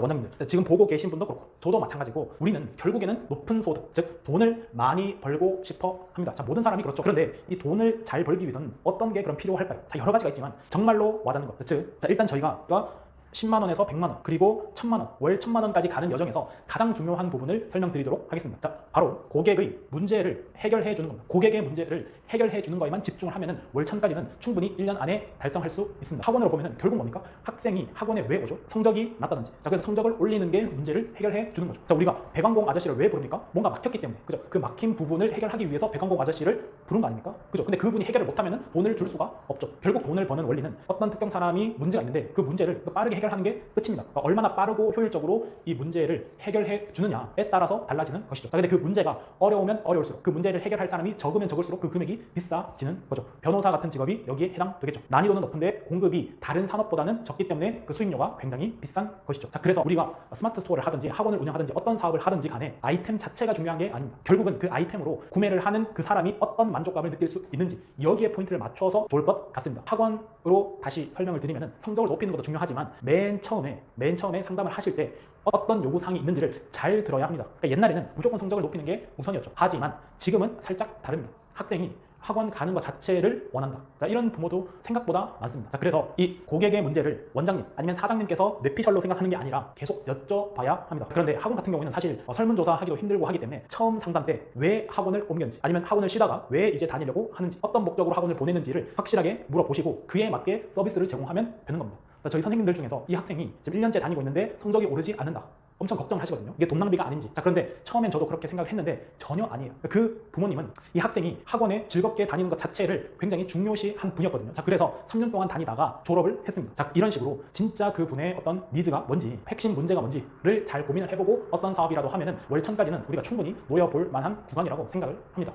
원장님들 지금 보고 계신 분도 그렇고 저도 마찬가지고 우리는 결국에는 높은 소득, 즉 돈을 많이 벌고 싶어 합니다. 자, 모든 사람이 그렇죠. 그런데 이 돈을 잘 벌기 위해서는 어떤 게 그럼 필요할까요? 자, 여러 가지가 있지만 정말로 와닿는 것, 즉 자, 일단 저희가 10만 원에서 100만 원, 그리고 1000만 원, 월 1000만 원까지 가는 여정에서 가장 중요한 부분을 설명드리도록 하겠습니다. 자, 바로 고객의 문제를 해결해 주는 겁니다. 고객의 문제를 해결해 주는 거에만 집중을 하면은 월 1000까지는 충분히 1년 안에 달성할 수 있습니다. 학원으로 보면은 결국 뭡니까? 학생이 학원에 왜 오죠? 성적이 낮다든지. 자, 그래서 성적을 올리는 게 문제를 해결해 주는 거죠. 자, 우리가 배관공 아저씨를 왜 부릅니까? 뭔가 막혔기 때문에. 그죠? 그 막힌 부분을 해결하기 위해서 배관공 아저씨를 부른 거 아닙니까? 그죠? 근데 그분이 해결을 못하면은 돈을 줄 수가 없죠. 결국 돈을 버는 원리는 어떤 특정 사람이 문제가 있는데 그 문제를 빠르게 해결하는 게 끝입니다. 그러니까 얼마나 빠르고 효율적으로 이 문제를 해결해 주느냐에 따라서 달라지는 것이죠. 자, 근데 그 문제가 어려우면 어려울수록, 그 문제를 해결할 사람이 적으면 적을수록 그 금액이 비싸지는 거죠. 변호사 같은 직업이 여기에 해당되겠죠. 난이도는 높은데 공급이 다른 산업보다는 적기 때문에 그 수익료가 굉장히 비싼 것이죠. 자, 그래서 우리가 스마트 스토어를 하든지 학원을 운영하든지 어떤 사업을 하든지 간에 아이템 자체가 중요한 게 아닙니다. 결국은 그 아이템으로 구매를 하는 그 사람이 어떤 만족감을 느낄 수 있는지, 여기에 포인트를 맞춰서 좋을 것 같습니다. 학원으로 다시 설명을 드리면 성적을 높이는 것도 중요하지만 맨 처음에 상담을 하실 때 어떤 요구사항이 있는지를 잘 들어야 합니다. 그러니까 옛날에는 무조건 성적을 높이는 게 우선이었죠. 하지만 지금은 살짝 다릅니다. 학생이 학원 가는 것 자체를 원한다. 자, 이런 부모도 생각보다 많습니다. 자, 그래서 이 고객의 문제를 원장님 아니면 사장님께서 뇌피셜로 생각하는 게 아니라 계속 여쭤봐야 합니다. 그런데 학원 같은 경우에는 사실 설문조사 하기도 힘들고 하기 때문에 처음 상담 때 왜 학원을 옮겼는지, 아니면 학원을 쉬다가 왜 이제 다니려고 하는지, 어떤 목적으로 학원을 보내는지를 확실하게 물어보시고 그에 맞게 서비스를 제공하면 되는 겁니다. 저희 선생님들 중에서 이 학생이 지금 1년째 다니고 있는데 성적이 오르지 않는다, 엄청 걱정을 하시거든요. 이게 돈 낭비가 아닌지. 자, 그런데 처음엔 저도 그렇게 생각을 했는데 전혀 아니에요. 그 부모님은 이 학생이 학원에 즐겁게 다니는 것 자체를 굉장히 중요시한 분이었거든요. 자, 그래서 3년 동안 다니다가 졸업을 했습니다. 자, 이런 식으로 진짜 그 분의 어떤 니즈가 뭔지, 핵심 문제가 뭔지를 잘 고민을 해보고 어떤 사업이라도 하면은 월 1000까지는 우리가 충분히 노려볼 만한 구간이라고 생각을 합니다.